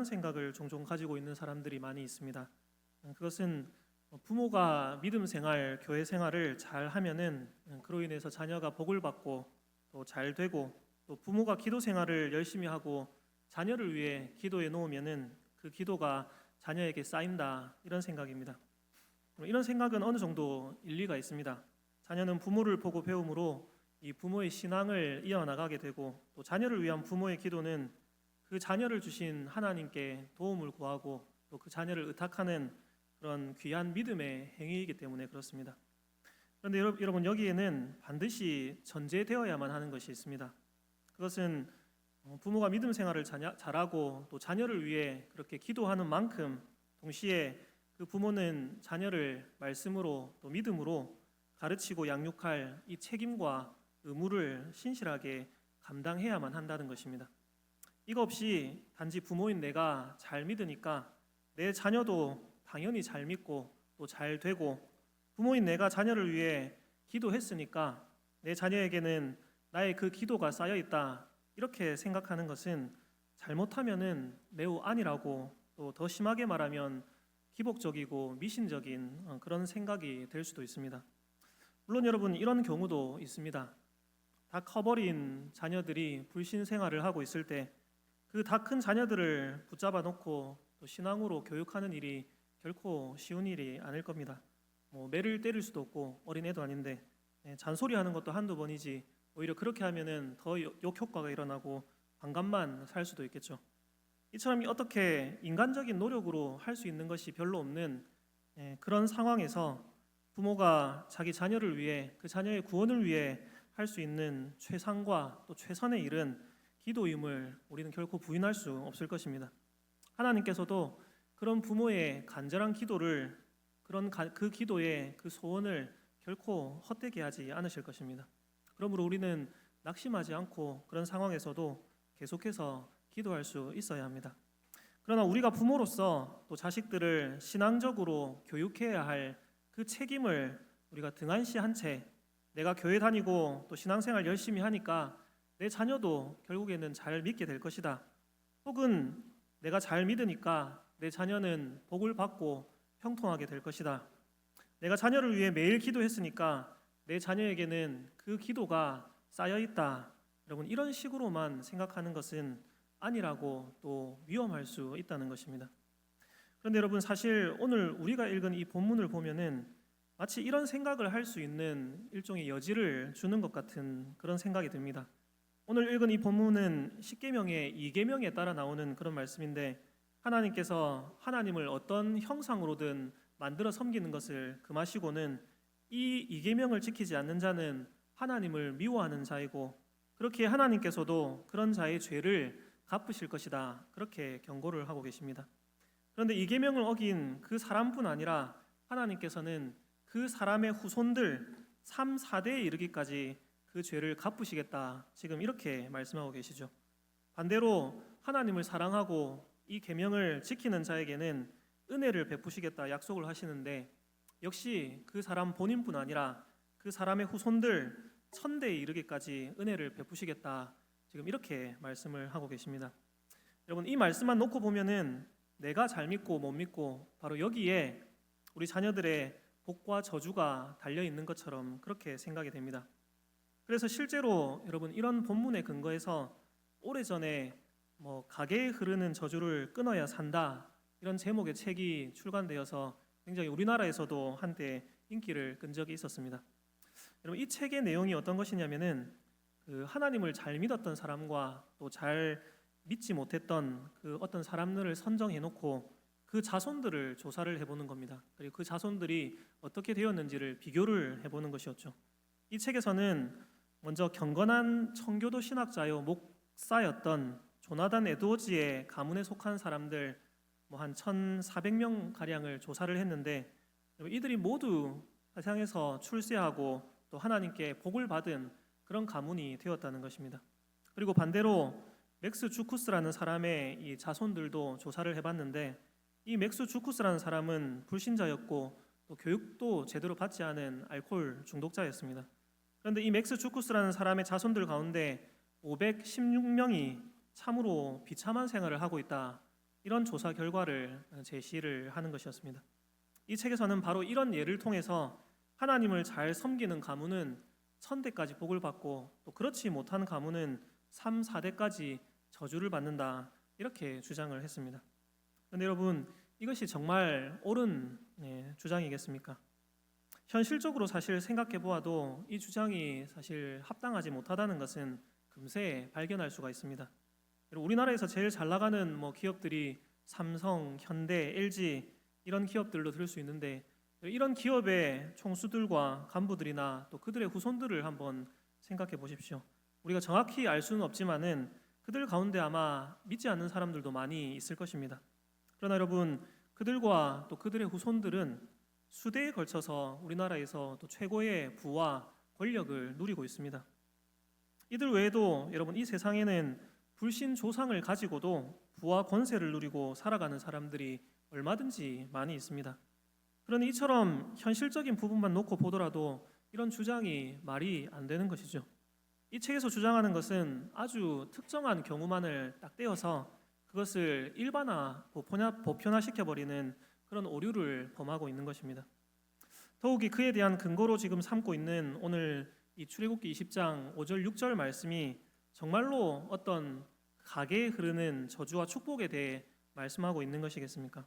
이런 생각을 종종 가지고 있는 사람들이 많이 있습니다. 그것은 부모가 믿음 생활, 교회 생활을 잘 하면은 그로 인해서 자녀가 복을 받고 또 잘 되고, 또 부모가 기도 생활을 열심히 하고 자녀를 위해 기도해 놓으면은 그 기도가 자녀에게 쌓인다, 이런 생각입니다. 이런 생각은 어느 정도 일리가 있습니다. 자녀는 부모를 보고 배움으로 이 부모의 신앙을 이어나가게 되고, 또 자녀를 위한 부모의 기도는 그 자녀를 주신 하나님께 도움을 구하고 또 그 자녀를 의탁하는 그런 귀한 믿음의 행위이기 때문에 그렇습니다. 그런데 여러분, 여기에는 반드시 전제되어야만 하는 것이 있습니다. 그것은 부모가 믿음 생활을 잘하고 또 자녀를 위해 그렇게 기도하는 만큼 동시에 그 부모는 자녀를 말씀으로 또 믿음으로 가르치고 양육할 이 책임과 의무를 신실하게 감당해야만 한다는 것입니다. 이거 없이 단지 부모인 내가 잘 믿으니까 내 자녀도 당연히 잘 믿고 또 잘 되고, 부모인 내가 자녀를 위해 기도했으니까 내 자녀에게는 나의 그 기도가 쌓여 있다, 이렇게 생각하는 것은 잘못하면은 매우 안일하고, 또 더 심하게 말하면 기복적이고 미신적인 그런 생각이 될 수도 있습니다. 물론 여러분, 이런 경우도 있습니다. 다 커버린 자녀들이 불신 생활을 하고 있을 때 그 다 큰 자녀들을 붙잡아 놓고 또 신앙으로 교육하는 일이 결코 쉬운 일이 아닐 겁니다. 매를 때릴 수도 없고 어린애도 아닌데 잔소리하는 것도 한두 번이지, 오히려 그렇게 하면은 더 역효과가 일어나고 반감만 살 수도 있겠죠. 이처럼 어떻게 인간적인 노력으로 할 수 있는 것이 별로 없는 그런 상황에서 부모가 자기 자녀를 위해, 그 자녀의 구원을 위해 할 수 있는 최상과 또 최선의 일은 기도임을 우리는 결코 부인할 수 없을 것입니다. 하나님께서도 그런 부모의 간절한 기도를, 그 기도의 그 소원을 결코 헛되게 하지 않으실 것입니다. 그러므로 우리는 낙심하지 않고 그런 상황에서도 계속해서 기도할 수 있어야 합니다. 그러나 우리가 부모로서 또 자식들을 신앙적으로 교육해야 할 그 책임을 우리가 등한시한 채, 내가 교회 다니고 또 신앙생활 열심히 하니까 내 자녀도 결국에는 잘 믿게 될 것이다, 혹은 내가 잘 믿으니까 내 자녀는 복을 받고 형통하게 될 것이다, 내가 자녀를 위해 매일 기도했으니까 내 자녀에게는 그 기도가 쌓여 있다, 여러분, 이런 식으로만 생각하는 것은 아니라고 또 위험할 수 있다는 것입니다. 그런데 여러분, 사실 오늘 우리가 읽은 이 본문을 보면은 마치 이런 생각을 할 수 있는 일종의 여지를 주는 것 같은 그런 생각이 듭니다. 오늘 읽은 이 본문은 십계명의 2계명에 따라 나오는 그런 말씀인데, 하나님께서 하나님을 어떤 형상으로든 만들어 섬기는 것을 금하시고는 이 2계명을 지키지 않는 자는 하나님을 미워하는 자이고, 그렇게 하나님께서도 그런 자의 죄를 갚으실 것이다, 그렇게 경고를 하고 계십니다. 그런데 2계명을 어긴 그 사람뿐 아니라 하나님께서는 그 사람의 후손들 3, 4대에 이르기까지 그 죄를 갚으시겠다, 지금 이렇게 말씀하고 계시죠. 반대로 하나님을 사랑하고 이 계명을 지키는 자에게는 은혜를 베푸시겠다 약속을 하시는데, 역시 그 사람 본인뿐 아니라 그 사람의 후손들 1000대에 이르기까지 은혜를 베푸시겠다, 지금 이렇게 말씀을 하고 계십니다. 여러분, 이 말씀만 놓고 보면은 내가 잘 믿고 못 믿고 바로 여기에 우리 자녀들의 복과 저주가 달려 있는 것처럼 그렇게 생각이 됩니다. 그래서 실제로 여러분, 이런 본문에 근거해서 오래전에 가게에 흐르는 저주를 끊어야 산다, 이런 제목의 책이 출간되어서 굉장히 우리나라에서도 한때 인기를 끈 적이 있었습니다. 여러분, 이 책의 내용이 어떤 것이냐면은 그 하나님을 잘 믿었던 사람과 또 잘 믿지 못했던 그 어떤 사람들을 선정해 놓고 그 자손들을 조사를 해보는 겁니다. 그리고 그 자손들이 어떻게 되었는지를 비교를 해보는 것이었죠. 이 책에서는 먼저 경건한 청교도 신학자요 목사였던 조나단 에드워즈의 가문에 속한 사람들 한 1,400명 가량을 조사를 했는데, 이들이 모두 세상에서 출세하고 또 하나님께 복을 받은 그런 가문이 되었다는 것입니다. 그리고 반대로 맥스 주쿠스라는 사람의 이 자손들도 조사를 해봤는데, 이 맥스 주쿠스라는 사람은 불신자였고 또 교육도 제대로 받지 않은 알코올 중독자였습니다. 그런데 이 맥스 주쿠스라는 사람의 자손들 가운데 516명이 참으로 비참한 생활을 하고 있다, 이런 조사 결과를 제시를 하는 것이었습니다. 이 책에서는 바로 이런 예를 통해서 하나님을 잘 섬기는 가문은 1000대까지 복을 받고 또 그렇지 못한 가문은 3, 4대까지 저주를 받는다, 이렇게 주장을 했습니다. 그런데 여러분, 이것이 정말 옳은 주장이겠습니까? 현실적으로 사실 생각해 보아도 이 주장이 사실 합당하지 못하다는 것은 금세 발견할 수가 있습니다. 우리나라에서 제일 잘 나가는 기업들이 삼성, 현대, LG 이런 기업들로 들을 수 있는데, 이런 기업의 총수들과 간부들이나 또 그들의 후손들을 한번 생각해 보십시오. 우리가 정확히 알 수는 없지만은 그들 가운데 아마 믿지 않는 사람들도 많이 있을 것입니다. 그러나 여러분, 그들과 또 그들의 후손들은 수대에 걸쳐서 우리나라에서 또 최고의 부와 권력을 누리고 있습니다. 이들 외에도 여러분, 이 세상에는 불신 조상을 가지고도 부와 권세를 누리고 살아가는 사람들이 얼마든지 많이 있습니다. 그러니 이처럼 현실적인 부분만 놓고 보더라도 이런 주장이 말이 안 되는 것이죠. 이 책에서 주장하는 것은 아주 특정한 경우만을 딱 떼어서 그것을 일반화, 보편화시켜버리는 그런 오류를 범하고 있는 것입니다. 더욱이 그에 대한 근거로 지금 삼고 있는 오늘 이 출애굽기 20장 5절 6절 말씀이 정말로 어떤 가계에 흐르는 저주와 축복에 대해 말씀하고 있는 것이겠습니까?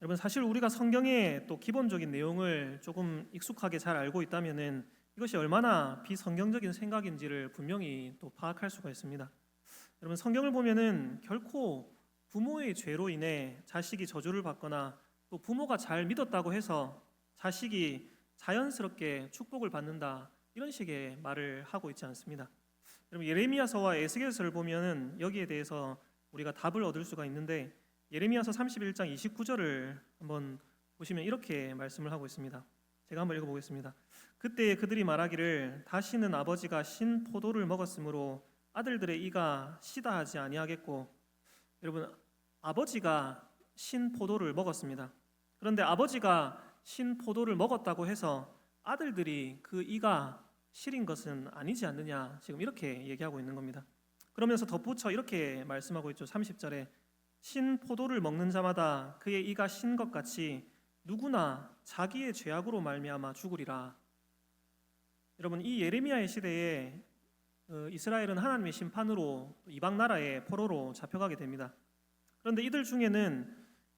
여러분, 사실 우리가 성경의 또 기본적인 내용을 조금 익숙하게 잘 알고 있다면은 이것이 얼마나 비성경적인 생각인지를 분명히 또 파악할 수가 있습니다. 여러분, 성경을 보면은 결코 부모의 죄로 인해 자식이 저주를 받거나 또 부모가 잘 믿었다고 해서 자식이 자연스럽게 축복을 받는다, 이런 식의 말을 하고 있지 않습니다. 여러분, 예레미야서와 에스겔서를 보면은 여기에 대해서 우리가 답을 얻을 수가 있는데, 예레미야서 31장 29절을 한번 보시면 이렇게 말씀을 하고 있습니다. 제가 한번 읽어보겠습니다. 그때 그들이 말하기를 다시는 아버지가 신 포도를 먹었으므로 아들들의 이가 시다 하지 아니하겠고, 여러분, 아버지가 신 포도를 먹었습니다. 그런데 아버지가 신 포도를 먹었다고 해서 아들들이 그 이가 시린 것은 아니지 않느냐, 지금 이렇게 얘기하고 있는 겁니다. 그러면서 덧붙여 이렇게 말씀하고 있죠. 30절에 신 포도를 먹는 자마다 그의 이가 신 것 같이 누구나 자기의 죄악으로 말미암아 죽으리라. 여러분, 이 예레미야의 시대에 이스라엘은 하나님의 심판으로 이방 나라의 포로로 잡혀가게 됩니다. 그런데 이들 중에는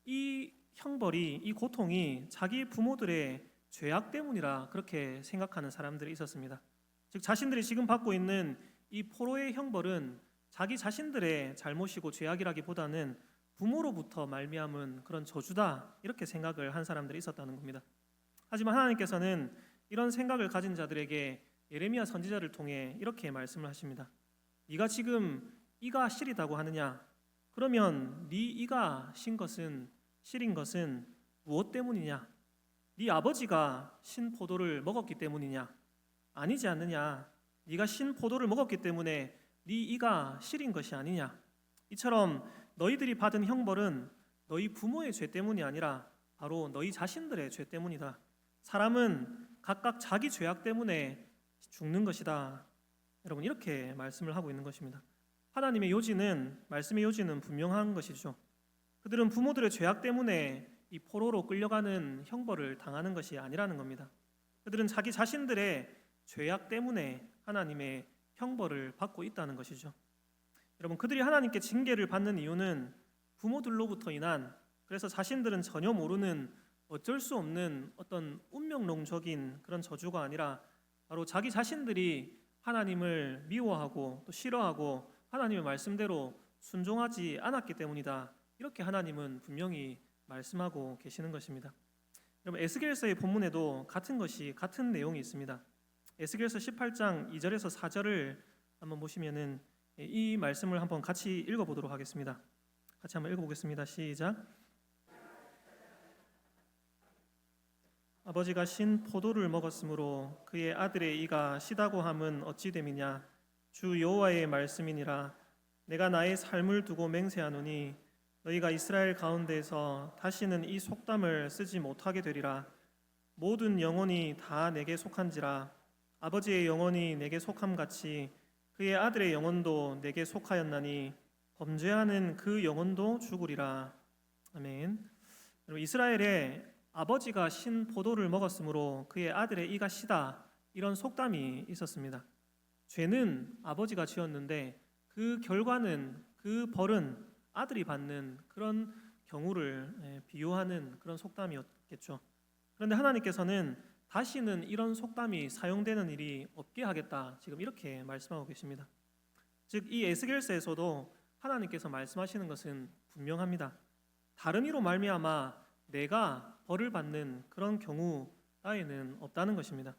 이 형벌이, 이 고통이 자기 부모들의 죄악 때문이라 그렇게 생각하는 사람들이 있었습니다. 즉, 자신들이 지금 받고 있는 이 포로의 형벌은 자기 자신들의 잘못이고 죄악이라기보다는 부모로부터 말미암은 그런 저주다, 이렇게 생각을 한 사람들이 있었다는 겁니다. 하지만 하나님께서는 이런 생각을 가진 자들에게 예레미야 선지자를 통해 이렇게 말씀을 하십니다. 네가 지금 이가 시리다고 하느냐? 그러면 네 이가 시린 것은 무엇 때문이냐? 네 아버지가 신 포도를 먹었기 때문이냐? 아니지 않느냐? 네가 신 포도를 먹었기 때문에 네 이가 시린 것이 아니냐? 이처럼 너희들이 받은 형벌은 너희 부모의 죄 때문이 아니라 바로 너희 자신들의 죄 때문이다. 사람은 각각 자기 죄악 때문에 죽는 것이다. 여러분, 이렇게 말씀을 하고 있는 것입니다. 하나님의 요지는, 말씀의 요지는 분명한 것이죠. 그들은 부모들의 죄악 때문에 이 포로로 끌려가는 형벌을 당하는 것이 아니라는 겁니다. 그들은 자기 자신들의 죄악 때문에 하나님의 형벌을 받고 있다는 것이죠. 여러분, 그들이 하나님께 징계를 받는 이유는 부모들로부터 인한, 그래서 자신들은 전혀 모르는 어쩔 수 없는 어떤 운명론적인 그런 저주가 아니라 바로 자기 자신들이 하나님을 미워하고 또 싫어하고 하나님의 말씀대로 순종하지 않았기 때문이다, 이렇게 하나님은 분명히 말씀하고 계시는 것입니다. 여러분, 에스겔서의 본문에도 같은 내용이 있습니다. 에스겔서 18장 2절에서 4절을 한번 보시면은 이 말씀을 한번 같이 읽어보도록 하겠습니다. 같이 한번 읽어보겠습니다. 시작. 아버지가 신 포도를 먹었으므로 그의 아들의 이가 시다고 함은 어찌 됨이냐? 주 여호와의 말씀이니라. 내가 나의 삶을 두고 맹세하노니 너희가 이스라엘 가운데에서 다시는 이 속담을 쓰지 못하게 되리라. 모든 영혼이 다 내게 속한지라. 아버지의 영혼이 내게 속함같이 그의 아들의 영혼도 내게 속하였나니 범죄하는 그 영혼도 죽으리라. 아멘. 여러분, 이스라엘의 아버지가 신 포도를 먹었으므로 그의 아들의 이가 시다, 이런 속담이 있었습니다. 죄는 아버지가 지었는데 그 결과는, 그 벌은 아들이 받는 그런 경우를 비유하는 그런 속담이었겠죠. 그런데 하나님께서는 다시는 이런 속담이 사용되는 일이 없게 하겠다, 지금 이렇게 말씀하고 계십니다. 즉, 이 에스겔서에서도 하나님께서 말씀하시는 것은 분명합니다. 다른 이로 말미암아 내가 벌을 받는 그런 경우 따위는 없다는 것입니다.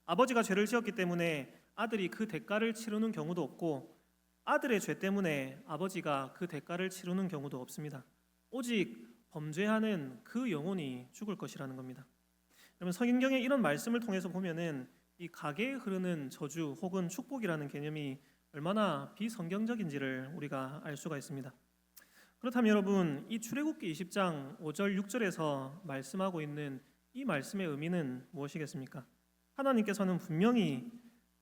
아버지가 죄를 지었기 때문에 아들이 그 대가를 치르는 경우도 없고, 아들의 죄 때문에 아버지가 그 대가를 치르는 경우도 없습니다. 오직 범죄하는 그 영혼이 죽을 것이라는 겁니다. 여러분, 성경의 이런 말씀을 통해서 보면은 이 가계에 흐르는 저주 혹은 축복이라는 개념이 얼마나 비성경적인지를 우리가 알 수가 있습니다. 그렇다면 여러분, 이 출애굽기 20장 5절 6절에서 말씀하고 있는 이 말씀의 의미는 무엇이겠습니까? 하나님께서는 분명히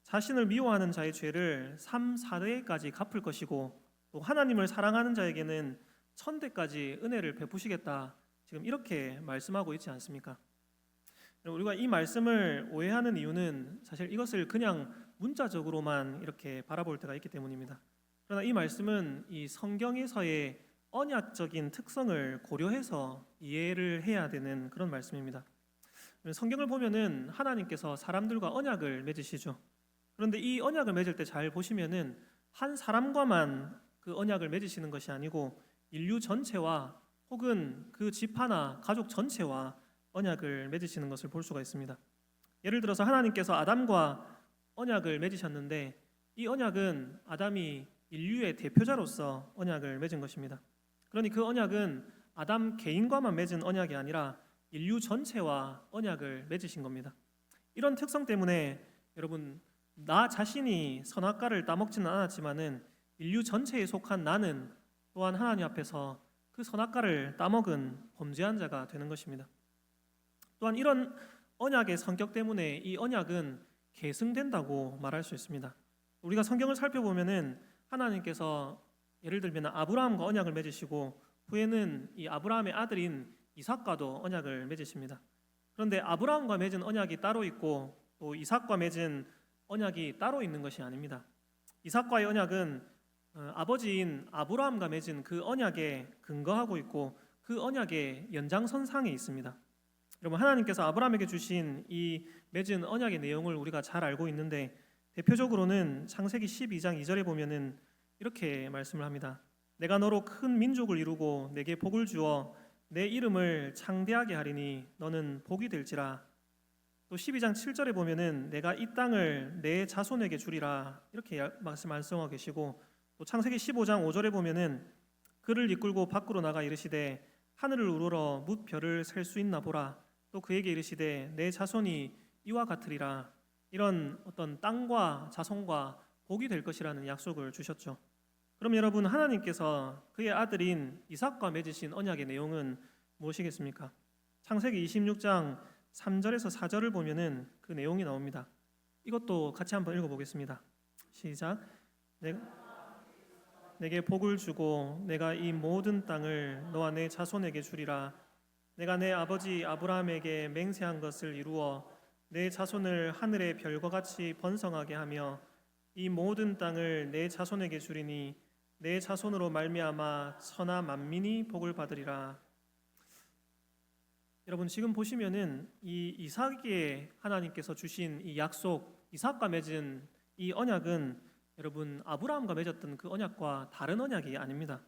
자신을 미워하는 자의 죄를 3, 4대까지 갚을 것이고, 또 하나님을 사랑하는 자에게는 1000대까지 은혜를 베푸시겠다, 지금 이렇게 말씀하고 있지 않습니까? 우리가 이 말씀을 오해하는 이유는 사실 이것을 그냥 문자적으로만 이렇게 바라볼 때가 있기 때문입니다. 그러나 이 말씀은 이 성경에서의 언약적인 특성을 고려해서 이해를 해야 되는 그런 말씀입니다. 성경을 보면은 하나님께서 사람들과 언약을 맺으시죠. 그런데 이 언약을 맺을 때 잘 보시면은 한 사람과만 그 언약을 맺으시는 것이 아니고 인류 전체와 혹은 그 집하나 가족 전체와 언약을 맺으시는 것을 볼 수가 있습니다. 예를 들어서 하나님께서 아담과 언약을 맺으셨는데 이 언약은 아담이 인류의 대표자로서 언약을 맺은 것입니다. 그러니 그 언약은 아담 개인과만 맺은 언약이 아니라 인류 전체와 언약을 맺으신 겁니다. 이런 특성 때문에 여러분, 나 자신이 선악과를 따먹지는 않았지만은 인류 전체에 속한 나는 또한 하나님 앞에서 그 선악과를 따먹은 범죄한 자가 되는 것입니다. 또한 이런 언약의 성격 때문에 이 언약은 계승된다고 말할 수 있습니다. 우리가 성경을 살펴보면은 하나님께서 예를 들면 아브라함과 언약을 맺으시고 후에는 이 아브라함의 아들인 이삭과도 언약을 맺으십니다. 그런데 아브라함과 맺은 언약이 따로 있고 또 이삭과 맺은 언약이 따로 있는 것이 아닙니다. 이삭과의 언약은 아버지인 아브라함과 맺은 그 언약에 근거하고 있고 그 언약의 연장선상에 있습니다. 여러분, 하나님께서 아브라함에게 주신 이 맺은 언약의 내용을 우리가 잘 알고 있는데 대표적으로는 창세기 12장 2절에 보면은 이렇게 말씀을 합니다. 내가 너로 큰 민족을 이루고 내게 복을 주어 내 이름을 창대하게 하리니 너는 복이 될지라. 또 12장 7절에 보면은 내가 이 땅을 내 자손에게 주리라, 이렇게 말씀하고 계시고, 또 창세기 15장 5절에 보면은 그를 이끌고 밖으로 나가 이르시되 하늘을 우러러 뭇 별을 셀 수 있나 보라. 또 그에게 이르시되 내 자손이 이와 같으리라. 이런 어떤 땅과 자손과 복이 될 것이라는 약속을 주셨죠. 그럼 여러분, 하나님께서 그의 아들인 이삭과 맺으신 언약의 내용은 무엇이겠습니까? 창세기 26장 3절에서 4절을 보면은 그 내용이 나옵니다. 이것도 같이 한번 읽어보겠습니다. 시작. 내게 복을 주고 내가 이 모든 땅을 너와 내 자손에게 주리라. 내가 내 아버지 아브라함에게 맹세한 것을 이루어 내 자손을 하늘의 별과 같이 번성하게 하며 이 모든 땅을 내 자손에게 주리니 내 자손으로 말미암아 천하 만민이 복을 받으리라. 여러분, 지금 보시면은 이 이삭에게 하나님께서 주신 이 약속, 이삭과 맺은 이 언약은 여러분 아브라함과 맺었던 그 언약과 다른 언약이 아닙니다.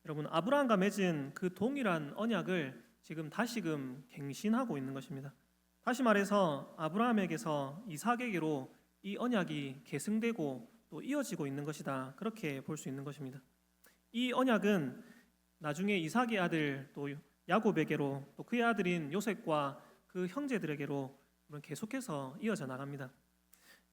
여러분, 아브라함과 맺은 그 동일한 언약을 지금 다시금 갱신하고 있는 것입니다. 다시 말해서 아브라함에게서 이삭에게로 이 언약이 계승되고 또 이어지고 있는 것이다, 그렇게 볼 수 있는 것입니다. 이 언약은 나중에 이삭의 아들 또 야곱에게로, 또 그의 아들인 요셉과 그 형제들에게로 계속해서 이어져 나갑니다.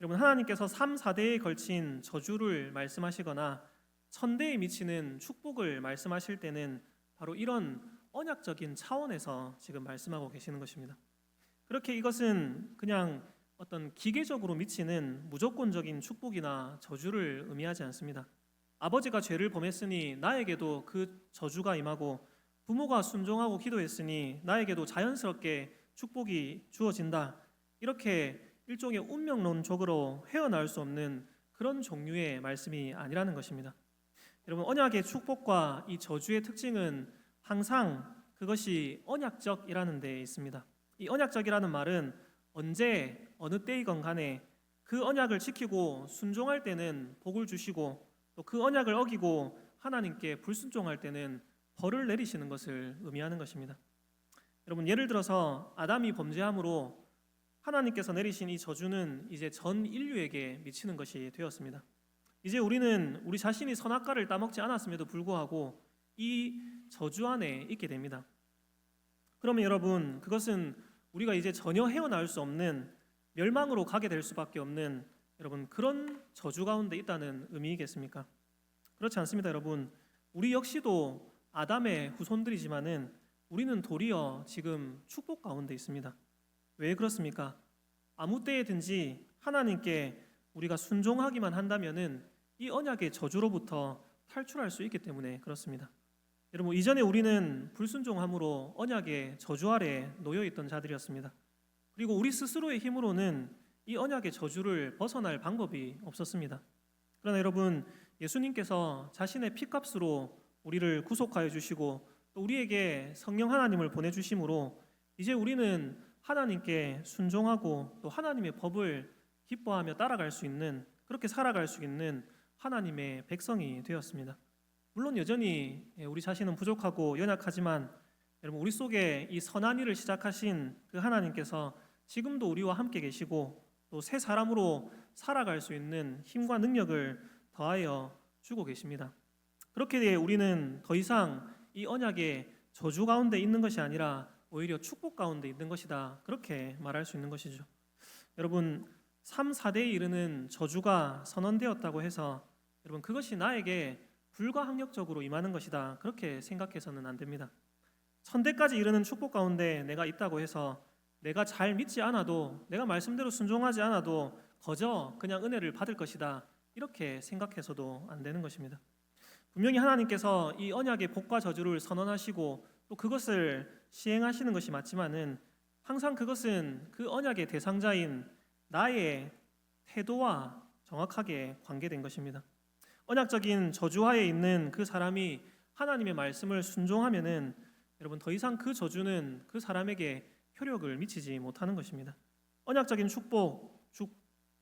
여러분, 하나님께서 3, 4대에 걸친 저주를 말씀하시거나 1000대에 미치는 축복을 말씀하실 때는 바로 이런 언약적인 차원에서 지금 말씀하고 계시는 것입니다. 그렇게 이것은 그냥 어떤 기계적으로 미치는 무조건적인 축복이나 저주를 의미하지 않습니다. 아버지가 죄를 범했으니 나에게도 그 저주가 임하고 부모가 순종하고 기도했으니 나에게도 자연스럽게 축복이 주어진다. 이렇게 일종의 운명론적으로 헤어나올 수 없는 그런 종류의 말씀이 아니라는 것입니다. 여러분, 언약의 축복과 이 저주의 특징은 항상 그것이 언약적이라는 데에 있습니다. 이 언약적이라는 말은 언제 어느 때이건 간에 그 언약을 지키고 순종할 때는 복을 주시고 또 그 언약을 어기고 하나님께 불순종할 때는 벌을 내리시는 것을 의미하는 것입니다. 여러분, 예를 들어서 아담이 범죄함으로 하나님께서 내리신 이 저주는 이제 전 인류에게 미치는 것이 되었습니다. 이제 우리는 우리 자신이 선악과를 따먹지 않았음에도 불구하고 이 저주 안에 있게 됩니다. 그러면 여러분, 그것은 우리가 이제 전혀 헤어나올 수 없는 멸망으로 가게 될 수밖에 없는 여러분 그런 저주 가운데 있다는 의미이겠습니까? 그렇지 않습니다, 여러분. 우리 역시도 아담의 후손들이지만은 우리는 도리어 지금 축복 가운데 있습니다. 왜 그렇습니까? 아무 때에든지 하나님께 우리가 순종하기만 한다면은 이 언약의 저주로부터 탈출할 수 있기 때문에 그렇습니다. 여러분, 이전에 우리는 불순종함으로 언약의 저주 아래 놓여 있던 자들이었습니다. 그리고 우리 스스로의 힘으로는 이 언약의 저주를 벗어날 방법이 없었습니다. 그러나 여러분, 예수님께서 자신의 피값으로 우리를 구속하여 주시고 또 우리에게 성령 하나님을 보내주심으로 이제 우리는 하나님께 순종하고 또 하나님의 법을 기뻐하며 따라갈 수 있는, 그렇게 살아갈 수 있는 하나님의 백성이 되었습니다. 물론 여전히 우리 자신은 부족하고 연약하지만 여러분, 우리 속에 이 선한 일을 시작하신 그 하나님께서 지금도 우리와 함께 계시고 또 새 사람으로 살아갈 수 있는 힘과 능력을 더하여 주고 계십니다. 그렇게 우리는 더 이상 이 언약의 저주 가운데 있는 것이 아니라 오히려 축복 가운데 있는 것이다, 그렇게 말할 수 있는 것이죠. 여러분, 3, 4대에 이르는 저주가 선언되었다고 해서 여러분 그것이 나에게 불가항력적으로 임하는 것이다, 그렇게 생각해서는 안 됩니다. 1000대까지 이르는 축복 가운데 내가 있다고 해서 내가 잘 믿지 않아도, 내가 말씀대로 순종하지 않아도 거저 그냥 은혜를 받을 것이다, 이렇게 생각해서도 안 되는 것입니다. 분명히 하나님께서 이 언약의 복과 저주를 선언하시고 또 그것을 시행하시는 것이 맞지만은 항상 그것은 그 언약의 대상자인 나의 태도와 정확하게 관계된 것입니다. 언약적인 저주하에 있는 그 사람이 하나님의 말씀을 순종하면은 여러분 더 이상 그 저주는 그 사람에게 효력을 미치지 못하는 것입니다. 언약적인 축복,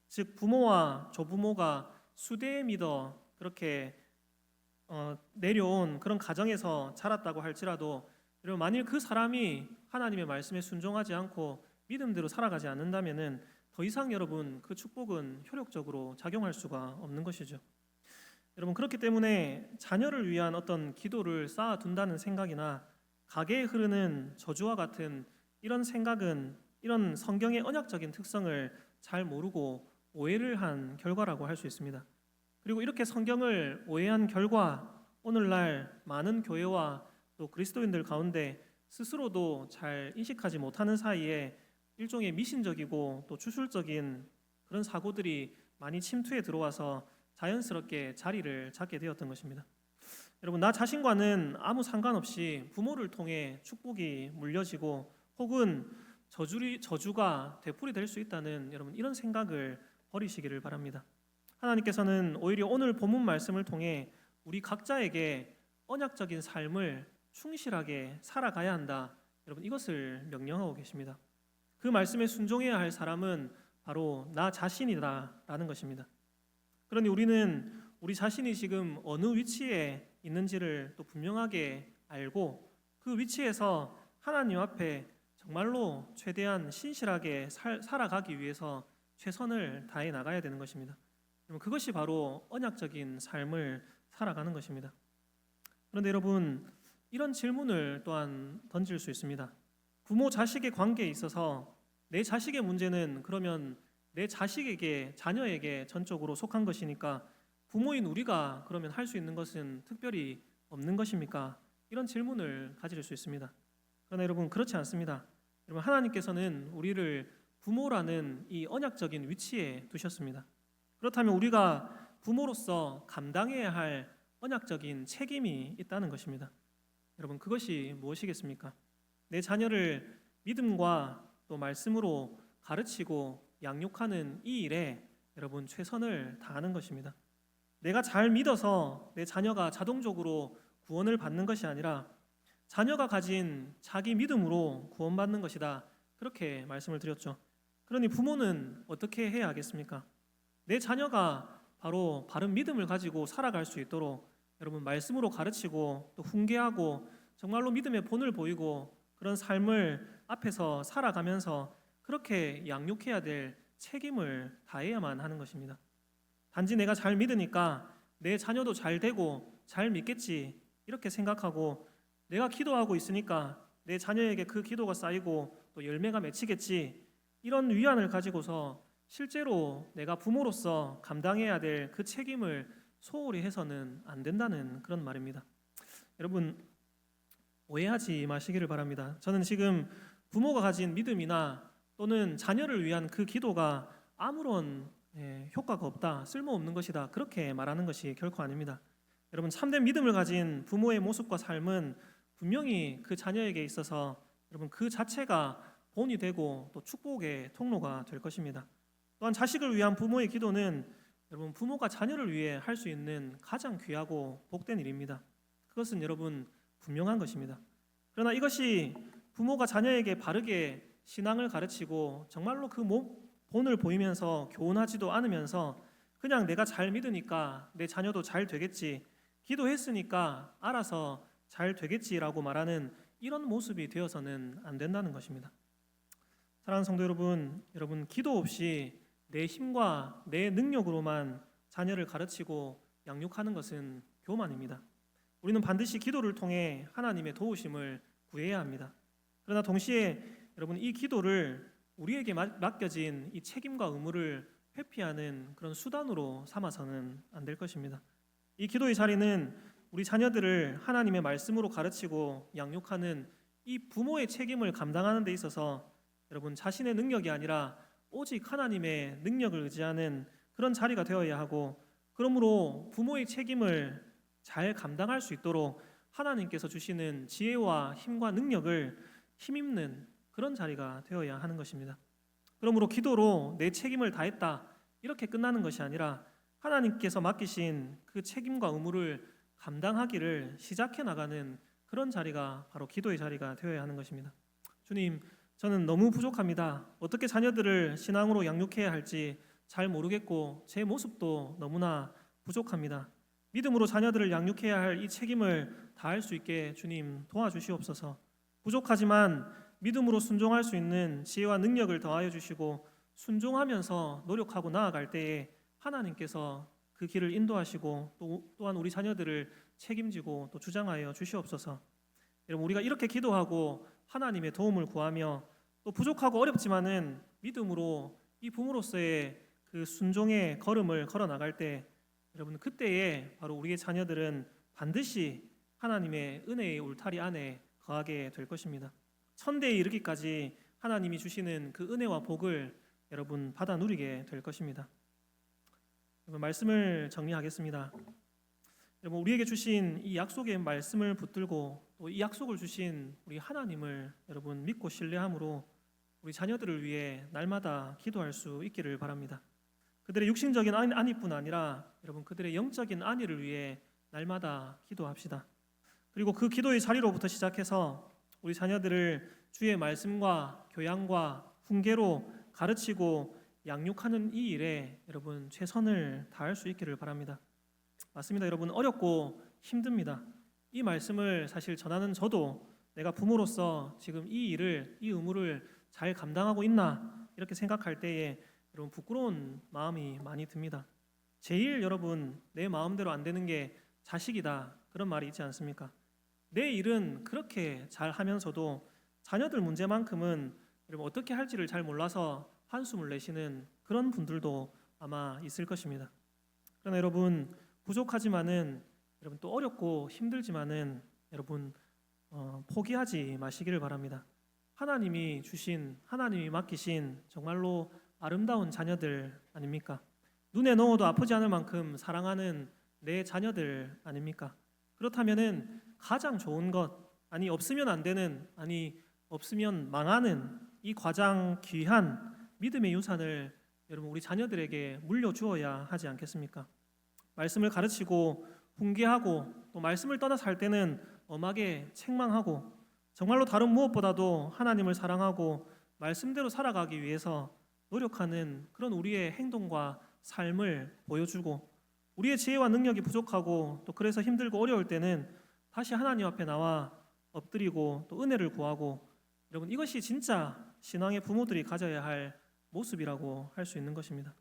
즉 부모와 조부모가 수대에 믿어 그렇게 내려온 그런 가정에서 자랐다고 할지라도 여러분 만일 그 사람이 하나님의 말씀에 순종하지 않고 믿음대로 살아가지 않는다면은 더 이상 여러분 그 축복은 효력적으로 작용할 수가 없는 것이죠. 여러분, 그렇기 때문에 자녀를 위한 어떤 기도를 쌓아둔다는 생각이나 가계에 흐르는 저주와 같은 이런 생각은 이런 성경의 언약적인 특성을 잘 모르고 오해를 한 결과라고 할 수 있습니다. 그리고 이렇게 성경을 오해한 결과 오늘날 많은 교회와 또 그리스도인들 가운데 스스로도 잘 인식하지 못하는 사이에 일종의 미신적이고 또 주술적인 그런 사고들이 많이 침투해 들어와서 자연스럽게 자리를 잡게 되었던 것입니다. 여러분, 나 자신과는 아무 상관없이 부모를 통해 축복이 물려지고 혹은 저주가 되풀이될 수 있다는 여러분 이런 생각을 버리시기를 바랍니다. 하나님께서는 오히려 오늘 본문 말씀을 통해 우리 각자에게 언약적인 삶을 충실하게 살아가야 한다, 여러분 이것을 명령하고 계십니다. 그 말씀에 순종해야 할 사람은 바로 나 자신이다라는 것입니다. 그러니 우리는 우리 자신이 지금 어느 위치에 있는지를 또 분명하게 알고 그 위치에서 하나님 앞에 정말로 최대한 신실하게 살아가기 위해서 최선을 다해 나가야 되는 것입니다. 그것이 바로 언약적인 삶을 살아가는 것입니다. 그런데 여러분, 이런 질문을 또한 던질 수 있습니다. 부모 자식의 관계에 있어서 내 자식의 문제는 그러면 내 자식에게, 자녀에게 전적으로 속한 것이니까 부모인 우리가 그러면 할 수 있는 것은 특별히 없는 것입니까? 이런 질문을 가질 수 있습니다. 그러나 여러분, 그렇지 않습니다. 여러분, 하나님께서는 우리를 부모라는 이 언약적인 위치에 두셨습니다. 그렇다면 우리가 부모로서 감당해야 할 언약적인 책임이 있다는 것입니다. 여러분, 그것이 무엇이겠습니까? 내 자녀를 믿음과 또 말씀으로 가르치고 양육하는 이 일에 여러분 최선을 다하는 것입니다. 내가 잘 믿어서 내 자녀가 자동적으로 구원을 받는 것이 아니라 자녀가 가진 자기 믿음으로 구원받는 것이다. 그렇게 말씀을 드렸죠. 그러니 부모는 어떻게 해야 하겠습니까? 내 자녀가 바로 바른 믿음을 가지고 살아갈 수 있도록 여러분 말씀으로 가르치고 또 훈계하고 정말로 믿음의 본을 보이고 그런 삶을 앞에서 살아가면서 그렇게 양육해야 될 책임을 다해야만 하는 것입니다. 단지 내가 잘 믿으니까 내 자녀도 잘 되고 잘 믿겠지 이렇게 생각하고 내가 기도하고 있으니까 내 자녀에게 그 기도가 쌓이고 또 열매가 맺히겠지 이런 위안을 가지고서 실제로 내가 부모로서 감당해야 될 그 책임을 소홀히 해서는 안 된다는 그런 말입니다. 여러분 오해하지 마시기를 바랍니다. 저는 지금 부모가 가진 믿음이나 또는 자녀를 위한 그 기도가 아무런 효과가 없다, 쓸모없는 것이다 그렇게 말하는 것이 결코 아닙니다. 여러분 참된 믿음을 가진 부모의 모습과 삶은 분명히 그 자녀에게 있어서 여러분 그 자체가 본이 되고 또 축복의 통로가 될 것입니다. 또한 자식을 위한 부모의 기도는 여러분 부모가 자녀를 위해 할 수 있는 가장 귀하고 복된 일입니다. 그것은 여러분 분명한 것입니다. 그러나 이것이 부모가 자녀에게 바르게 신앙을 가르치고 정말로 그 본을 보이면서 교훈하지도 않으면서 그냥 내가 잘 믿으니까 내 자녀도 잘 되겠지, 기도했으니까 알아서 잘 되겠지라고 말하는 이런 모습이 되어서는 안 된다는 것입니다. 사랑하는 성도 여러분, 여러분 기도 없이 내 힘과 내 능력으로만 자녀를 가르치고 양육하는 것은 교만입니다. 우리는 반드시 기도를 통해 하나님의 도우심을 구해야 합니다. 그러나 동시에 여러분 이 기도를 우리에게 맡겨진 이 책임과 의무를 회피하는 그런 수단으로 삼아서는 안 될 것입니다. 이 기도의 자리는 우리 자녀들을 하나님의 말씀으로 가르치고 양육하는 이 부모의 책임을 감당하는 데 있어서 여러분 자신의 능력이 아니라 오직 하나님의 능력을 의지하는 그런 자리가 되어야 하고, 그러므로 부모의 책임을 잘 감당할 수 있도록 하나님께서 주시는 지혜와 힘과 능력을 힘입는 그런 자리가 되어야 하는 것입니다. 그러므로 기도로 내 책임을 다했다 이렇게 끝나는 것이 아니라 하나님께서 맡기신 그 책임과 의무를 감당하기를 시작해 나가는 그런 자리가 바로 기도의 자리가 되어야 하는 것입니다. 주님, 저는 너무 부족합니다. 어떻게 자녀들을 신앙으로 양육해야 할지 잘 모르겠고 제 모습도 너무나 부족합니다. 믿음으로 자녀들을 양육해야 할 이 책임을 다할 수 있게 주님 도와주시옵소서. 부족하지만 믿음으로 순종할 수 있는 지혜와 능력을 더하여 주시고 순종하면서 노력하고 나아갈 때에 하나님께서 그 길을 인도하시고 또한 우리 자녀들을 책임지고 또 주장하여 주시옵소서. 여러분 우리가 이렇게 기도하고 하나님의 도움을 구하며 또 부족하고 어렵지만은 믿음으로 이 부모로서의 그 순종의 걸음을 걸어 나갈 때 여러분 그때에 바로 우리의 자녀들은 반드시 하나님의 은혜의 울타리 안에 거하게 될 것입니다. 천대에 이르기까지 하나님이 주시는 그 은혜와 복을 여러분 받아 누리게 될 것입니다. 여러분 말씀을 정리하겠습니다. 여러분 우리에게 주신 이 약속의 말씀을 붙들고 또 이 약속을 주신 우리 하나님을 여러분 믿고 신뢰함으로 우리 자녀들을 위해 날마다 기도할 수 있기를 바랍니다. 그들의 육신적인 안위뿐 아니라 여러분 그들의 영적인 안위를 위해 날마다 기도합시다. 그리고 그 기도의 자리로부터 시작해서 우리 자녀들을 주의 말씀과 교양과 훈계로 가르치고 양육하는 이 일에 여러분 최선을 다할 수 있기를 바랍니다. 맞습니다. 여러분 어렵고 힘듭니다. 이 말씀을 사실 전하는 저도 내가 부모로서 지금 이 일을, 이 의무를 잘 감당하고 있나 이렇게 생각할 때에 여러분 부끄러운 마음이 많이 듭니다. 제일 여러분 내 마음대로 안 되는 게 자식이다 그런 말이 있지 않습니까? 내 일은 그렇게 잘 하면서도 자녀들 문제만큼은 여러분 어떻게 할지를 잘 몰라서 한숨을 내쉬는 그런 분들도 아마 있을 것입니다. 그러나 여러분 부족하지만은 여러분 또 어렵고 힘들지만은 여러분 포기하지 마시기를 바랍니다. 하나님이 주신, 하나님이 맡기신 정말로 아름다운 자녀들 아닙니까? 눈에 넣어도 아프지 않을 만큼 사랑하는 내 자녀들 아닙니까? 그렇다면은 가장 좋은 것, 아니 없으면 안 되는, 아니 없으면 망하는 이 가장 귀한 믿음의 유산을 여러분 우리 자녀들에게 물려주어야 하지 않겠습니까? 말씀을 가르치고 훈계하고 또 말씀을 떠나 살 때는 엄하게 책망하고 정말로 다른 무엇보다도 하나님을 사랑하고 말씀대로 살아가기 위해서 노력하는 그런 우리의 행동과 삶을 보여주고 우리의 지혜와 능력이 부족하고 또 그래서 힘들고 어려울 때는 다시 하나님 앞에 나와 엎드리고 또 은혜를 구하고 여러분 이것이 진짜 신앙의 부모들이 가져야 할 모습이라고 할 수 있는 것입니다.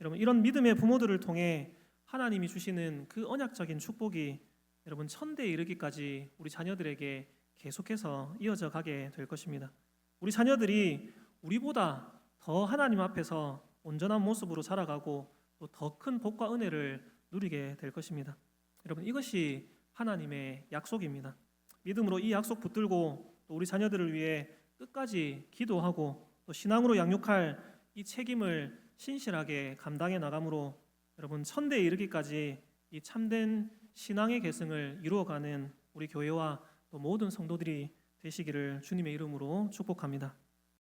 여러분 이런 믿음의 부모들을 통해 하나님이 주시는 그 언약적인 축복이 여러분 천대에 이르기까지 우리 자녀들에게 계속해서 이어져 가게 될 것입니다. 우리 자녀들이 우리보다 더 하나님 앞에서 온전한 모습으로 자라가고 또 더 큰 복과 은혜를 누리게 될 것입니다. 여러분 이것이 하나님의 약속입니다. 믿음으로 이 약속 붙들고 또 우리 자녀들을 위해 끝까지 기도하고 또 신앙으로 양육할 이 책임을 신실하게 감당해 나감으로 여러분 천대에 이르기까지 이 참된 신앙의 계승을 이루어가는 우리 교회와 또 모든 성도들이 되시기를 주님의 이름으로 축복합니다.